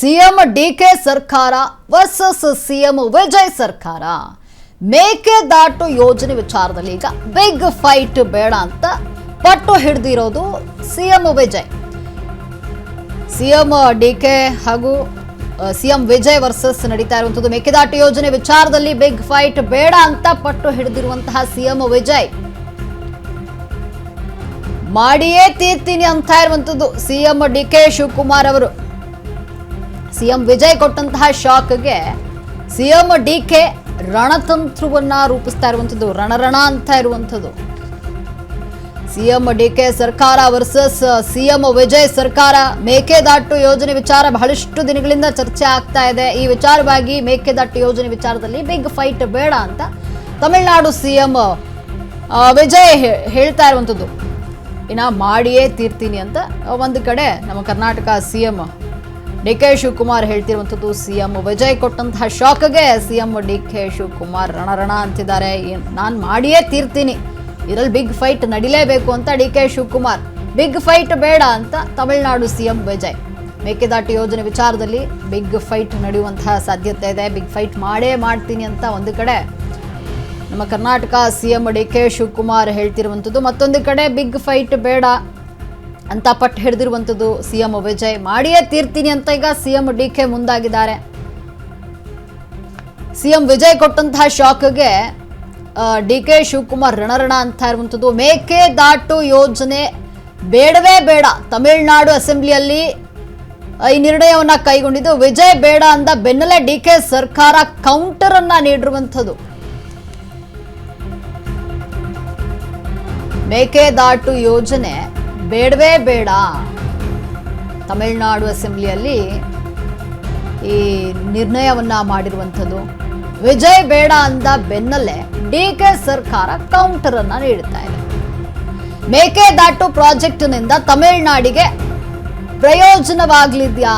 CM DK ಸರ್ಕಾರ versus CM Vijay ಸರ್ಕಾರ ಮೇಕೆದಾಟು ಯೋಜನೆ ವಿಚಾರದಲ್ಲಿ ಈಗ ಬಿಗ್ ಫೈಟ್ ಬೇಡ ಅಂತ ಪಟ್ಟು ಹಿಡಿದಿರೋದು ಸಿಎಂ ವಿಜಯ್. ಸಿಎಂ ಡಿಕೆ ಹಾಗೂ ಸಿಎಂ ವಿಜಯ್ ವರ್ಸಸ್ ನಡೀತಾ ಇರುವಂತದ್ದು ಮೇಕೆದಾಟು ಯೋಜನೆ ವಿಚಾರದಲ್ಲಿ ಬಿಗ್ ಫೈಟ್ ಬೇಡ ಅಂತ ಪಟ್ಟು ಹಿಡಿದಿರುವಂತಹ ಸಿಎಂ ವಿಜಯ್ ಮಾಡಿಯೇ ತೀರ್ತೀನಿ ಅಂತ ಇರುವಂತದ್ದು ಸಿಎಂ ಡಿಕೆ ಶಿವಕುಮಾರ್ ಅವರು. ಸಿಎಂ ವಿಜಯ್ ಕೊಟ್ಟಂತಹ ಶಾಕ್ಗೆ ಸಿಎಂ ಡಿಕೆ ರಣತಂತ್ರವನ್ನ ರೂಪಿಸ್ತಾ ಇರುವಂತದ್ದು, ರಣರಣ ಅಂತ ಇರುವಂತದ್ದು. ಸಿಎಂ ಡಿಕೆ ಸರ್ಕಾರ ವರ್ಸಸ್ ಸಿಎಂ ವಿಜಯ್ ಸರ್ಕಾರ. ಮೇಕೆದಾಟು ಯೋಜನೆ ವಿಚಾರ ಬಹಳಷ್ಟು ದಿನಗಳಿಂದ ಚರ್ಚೆ ಆಗ್ತಾ ಇದೆ. ಈ ವಿಚಾರವಾಗಿ ಮೇಕೆದಾಟು ಯೋಜನೆ ವಿಚಾರದಲ್ಲಿ ಬಿಗ್ ಫೈಟ್ ಬೇಡ ಅಂತ ತಮಿಳುನಾಡು ಸಿಎಂ ವಿಜಯ್ ಹೇಳ್ತಾ ಇರುವಂತದ್ದು. ಇನ್ನ ಮಾಡಿಯೇ ತೀರ್ತೀನಿ ಅಂತ ಒಂದು ಕಡೆ ನಮ್ಮ ಕರ್ನಾಟಕ ಸಿಎಂ ಡಿಕೆ ಶಿವಕುಮಾರ್ ಹೇಳ್ತಿರುವಂಥದ್ದು. ಸಿಎಂ ವಿಜಯ್ ಕೊಟ್ಟಂತಹ ಶಾಕ್ಗೆ ಸಿಎಂ ಡಿಕೆ ಶಿವಕುಮಾರ್ ರಣರಣ ಅಂತಿದ್ದಾರೆ. ನಾನು ಮಾಡಿಯೇ ತೀರ್ತೀನಿ, ಇದರಲ್ಲಿ ಬಿಗ್ ಫೈಟ್ ನಡಿಲೇಬೇಕು ಅಂತ ಡಿಕೆ ಶಿವಕುಮಾರ್. ಬಿಗ್ ಫೈಟ್ ಬೇಡ ಅಂತ ತಮಿಳುನಾಡು ಸಿಎಂ ವಿಜಯ್. ಮೇಕೆದಾಟು ಯೋಜನೆ ವಿಚಾರದಲ್ಲಿ ಬಿಗ್ ಫೈಟ್ ನಡೆಯುವಂತಹ ಸಾಧ್ಯತೆ ಇದೆ. ಬಿಗ್ ಫೈಟ್ ಮಾಡೇ ಮಾಡ್ತೀನಿ ಅಂತ ಒಂದು ಕಡೆ ನಮ್ಮ ಕರ್ನಾಟಕ ಸಿಎಂ ಡಿಕೆ ಶಿವಕುಮಾರ್ ಹೇಳ್ತಿರುವಂಥದ್ದು. ಮತ್ತೊಂದು ಕಡೆ ಬಿಗ್ ಫೈಟ್ ಬೇಡ ಅಂತ ಪಟ್ಟು ಹಿಡಿದಿರುವಂಥದ್ದು ಸಿಎಂ ವಿಜಯ್. ಮಾಡಿಯೇ ತೀರ್ತೀನಿ ಅಂತ ಈಗ ಸಿಎಂ ಡಿಕೆ ಮುಂದಾಗಿದ್ದಾರೆ. ಸಿಎಂ ವಿಜಯ್ ಕೊಟ್ಟಂತಹ ಶಾಕ್ಗೆ ಡಿಕೆ ಶಿವಕುಮಾರ್ ರಣರಣ ಅಂತ ಇರುವಂಥದ್ದು. ಮೇಕೆದಾಟು ಯೋಜನೆ ಬೇಡವೇ ಬೇಡ. ತಮಿಳುನಾಡು ಅಸೆಂಬ್ಲಿಯಲ್ಲಿ ಈ ನಿರ್ಣಯವನ್ನ ಕೈಗೊಂಡಿದ್ದು. ವಿಜಯ್ ಬೇಡ ಅಂದ ಬೆನ್ನಲ್ಲೇ ಡಿಕೆ ಸರ್ಕಾರ ಕೌಂಟರ್ ಅನ್ನ ನೀಡಿರುವಂಥದ್ದು. ಮೇಕೆದಾಟು ಯೋಜನೆ ಬೇಡವೇ ಬೇಡ. ತಮಿಳುನಾಡು ಅಸೆಂಬ್ಲಿಯಲ್ಲಿ ಈ ನಿರ್ಣಯವನ್ನ ಮಾಡಿರುವಂಥದ್ದು. ವಿಜಯ್ ಬೇಡ ಅಂದ ಬೆನ್ನಲ್ಲೇ ಡಿಕೆ ಸರ್ಕಾರ ಕೌಂಟರ್ ಅನ್ನ ನೀಡುತ್ತಾ ಇದೆ. ಮೇಕೆದಾಟು ಪ್ರಾಜೆಕ್ಟ್ನಿಂದ ತಮಿಳುನಾಡಿಗೆ ಪ್ರಯೋಜನವಾಗಲಿದೆಯಾ?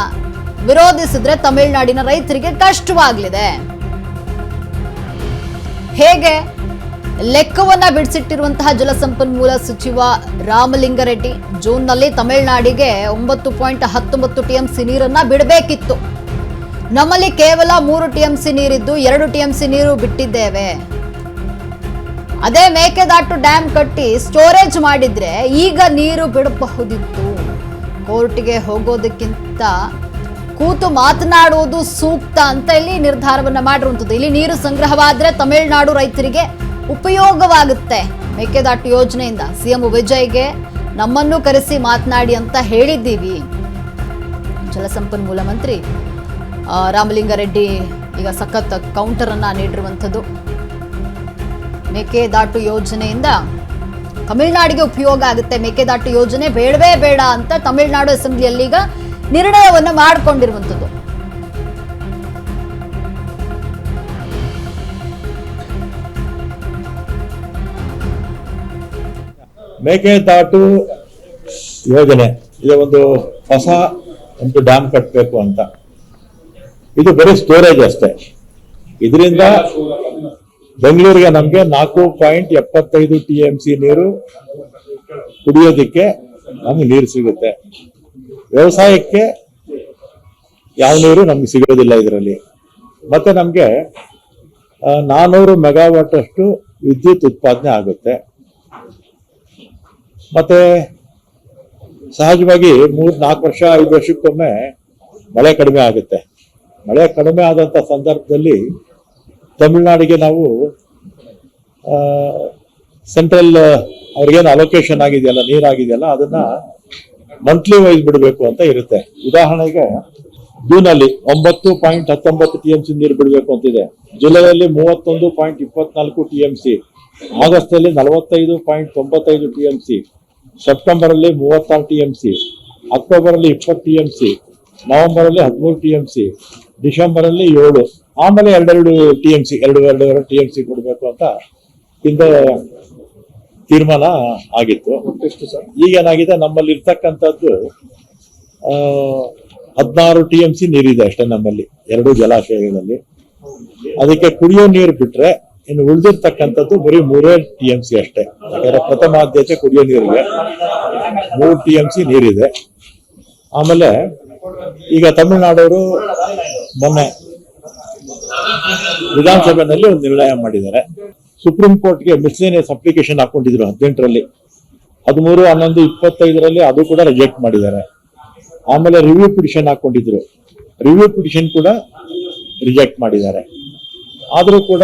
ವಿರೋಧಿಸಿದ್ರೆ ತಮಿಳುನಾಡಿನ ರೈತರಿಗೆ ಕಷ್ಟವಾಗಲಿದೆ. ಹೇಗೆ? ಲೆಕ್ಕವನ್ನ ಬಿಡಿಸಿಟ್ಟಿರುವಂತಹ ಜಲಸಂಪನ್ಮೂಲ ಸಚಿವ ರಾಮಲಿಂಗಾರೆಡ್ಡಿ ಜೂನ್ನಲ್ಲಿ ತಮಿಳುನಾಡಿಗೆ 9.19 ಟಿಎಂಸಿ ನೀರನ್ನ ಬಿಡಬೇಕಿತ್ತು. ನಮ್ಮಲ್ಲಿ ಕೇವಲ 3 ಟಿಎಂಸಿ ನೀರಿದ್ದು 2 ಟಿಎಂಸಿ ನೀರು ಬಿಟ್ಟಿದ್ದೇವೆ. ಅದೇ ಮೇಕೆದಾಟು ಡ್ಯಾಮ್ ಕಟ್ಟಿ ಸ್ಟೋರೇಜ್ ಮಾಡಿದ್ರೆ ಈಗ ನೀರು ಬಿಡಬಹುದಿತ್ತು. ಕೋರ್ಟ್ಗೆ ಹೋಗೋದಕ್ಕಿಂತ ಕೂತು ಮಾತನಾಡುವುದು ಸೂಕ್ತ ಅಂತ ಇಲ್ಲಿ ನಿರ್ಧಾರವನ್ನ ಮಾಡಿರುವಂಥದ್ದು. ಇಲ್ಲಿ ನೀರು ಸಂಗ್ರಹವಾದ್ರೆ ತಮಿಳುನಾಡು ರೈತರಿಗೆ ಉಪಯೋಗವಾಗುತ್ತೆ. ಮೇಕೆದಾಟು ಯೋಜನೆಯಿಂದ ಸಿಎಂ ವಿಜಯ್ಗೆ ನಮ್ಮನ್ನು ಕರೆಸಿ ಮಾತನಾಡಿ ಅಂತ ಹೇಳಿದ್ದೀವಿ. ಜಲಸಂಪನ್ಮೂಲ ಮಂತ್ರಿ ರಾಮಲಿಂಗಾರೆಡ್ಡಿ ಈಗ ಸಖತ್ ಕೌಂಟರ್ ಅನ್ನ ನೀಡಿರುವಂಥದ್ದು. ಮೇಕೆದಾಟು ಯೋಜನೆಯಿಂದ ತಮಿಳುನಾಡಿಗೆ ಉಪಯೋಗ ಆಗುತ್ತೆ. ಮೇಕೆದಾಟು ಯೋಜನೆ ಬೇಡವೇ ಬೇಡ ಅಂತ ತಮಿಳುನಾಡು ಅಸೆಂಬ್ಲಿಯಲ್ಲಿ ಈಗ ನಿರ್ಣಯವನ್ನು ಮಾಡಿಕೊಂಡಿರುವಂಥದ್ದು. ಮೇಕೆದಾಟು ಯೋಜನೆ ಇದು ಒಂದು ಹೊಸ ಒಂದು ಡ್ಯಾಮ್ ಕಟ್ಟಬೇಕು ಅಂತ. ಇದು ಬರೀ ಸ್ಟೋರೇಜ್ ಅಷ್ಟೇ. ಇದರಿಂದ ಬೆಂಗಳೂರಿಗೆ ನಮಗೆ 4.75 ಟಿಎಂಸಿ ನೀರು ಕುಡಿಯೋದಿಕ್ಕೆ ನಮ್ಗೆ ನೀರು ಸಿಗುತ್ತೆ. ವ್ಯವಸಾಯಕ್ಕೆ ಯಾವ ನೀರು ನಮ್ಗೆ ಸಿಗೋದಿಲ್ಲ ಇದರಲ್ಲಿ. ಮತ್ತೆ ನಮಗೆ 400 ಮೆಗಾವಾಟ್ ಅಷ್ಟು ವಿದ್ಯುತ್ ಉತ್ಪಾದನೆ ಆಗುತ್ತೆ. ಮತ್ತೆ ಸಹಜವಾಗಿ 3-4 ವರ್ಷ 5 ವರ್ಷಕ್ಕೊಮ್ಮೆ ಮಳೆ ಕಡಿಮೆ ಆಗುತ್ತೆ. ಮಳೆ ಕಡಿಮೆ ಆದಂತ ಸಂದರ್ಭದಲ್ಲಿ ತಮಿಳುನಾಡಿಗೆ ನಾವು ಸೆಂಟ್ರಲ್ ಅವ್ರಿಗೇನು ಅಲೋಕೇಶನ್ ಆಗಿದೆಯಲ್ಲ, ನೀರಾಗಿದೆಯಲ್ಲ, ಅದನ್ನ ಮಂತ್ಲಿ ವೈಸ್ ಬಿಡಬೇಕು ಅಂತ ಇರುತ್ತೆ. ಉದಾಹರಣೆಗೆ ಜೂನಲ್ಲಿ 9.19 ಟಿಎಂಸಿ ನೀರು ಬಿಡಬೇಕು ಅಂತಿದೆ. ಜುಲೈಯಲ್ಲಿ 31.24 ಟಿಎಂಸಿ, ಆಗಸ್ಟ್ ಅಲ್ಲಿ 45.95 ಟಿಎಂಸಿ, ಸೆಪ್ಟೆಂಬರ್ ಅಲ್ಲಿ 36 ಟಿಎಂಸಿ, ಅಕ್ಟೋಬರ್ ಅಲ್ಲಿ 20 ಟಿಎಂಸಿ, ನವೆಂಬರ್ ಅಲ್ಲಿ 13 ಟಿಎಂಸಿ, ಡಿಸೆಂಬರ್ ಅಲ್ಲಿ 7, ಆಮೇಲೆ 2 ಟಿಎಂಸಿ 2.5 ಟಿಎಂಸಿ ಕೊಡಬೇಕು ಅಂತ ಹಿಂದೆ ತೀರ್ಮಾನ ಆಗಿತ್ತು. ಈಗೇನಾಗಿದೆ, ನಮ್ಮಲ್ಲಿ ಇರ್ತಕ್ಕಂಥದ್ದು 16 ಟಿಎಂಸಿ ನೀರಿದೆ ಅಷ್ಟೇ ನಮ್ಮಲ್ಲಿ 2 ಜಲಾಶಯಗಳಲ್ಲಿ. ಅದಕ್ಕೆ ಕುಡಿಯೋ ನೀರು ಬಿಟ್ರೆ ಇನ್ನು ಉಳಿದಿರ್ತಕ್ಕಂಥದ್ದು ಬರೀ 3 ಟಿಎಂಸಿ ಅಷ್ಟೇ. ಯಾಕಂದ್ರೆ ಪ್ರಥಮ ಆದ್ಯತೆ ಕುಡಿಯೋ ನೀರಿಗೆ 3 ಟಿಎಂಸಿ ನೀರಿದೆ. ಆಮೇಲೆ ಈಗ ತಮಿಳುನಾಡವರು ಮೊನ್ನೆ ವಿಧಾನಸಭೆಯಲ್ಲಿ ಒಂದು ನಿರ್ಣಯ ಮಾಡಿದ್ದಾರೆ. ಸುಪ್ರೀಂ ಕೋರ್ಟ್ಗೆ ಮಿಸ್ಲೇನಿಯಸ್ ಅಪ್ಲಿಕೇಶನ್ ಹಾಕೊಂಡಿದ್ರು 18ರಲ್ಲಿ, 13, 11, 25ರಲ್ಲಿ ಅದು ಕೂಡ ರಿಜೆಕ್ಟ್ ಮಾಡಿದ್ದಾರೆ. ಆಮೇಲೆ ರಿವ್ಯೂ ಪಿಟಿಷನ್ ಹಾಕೊಂಡಿದ್ರು, ರಿವ್ಯೂ ಪಿಟಿಷನ್ ಕೂಡ ರಿಜೆಕ್ಟ್ ಮಾಡಿದ್ದಾರೆ. ಆದರೂ ಕೂಡ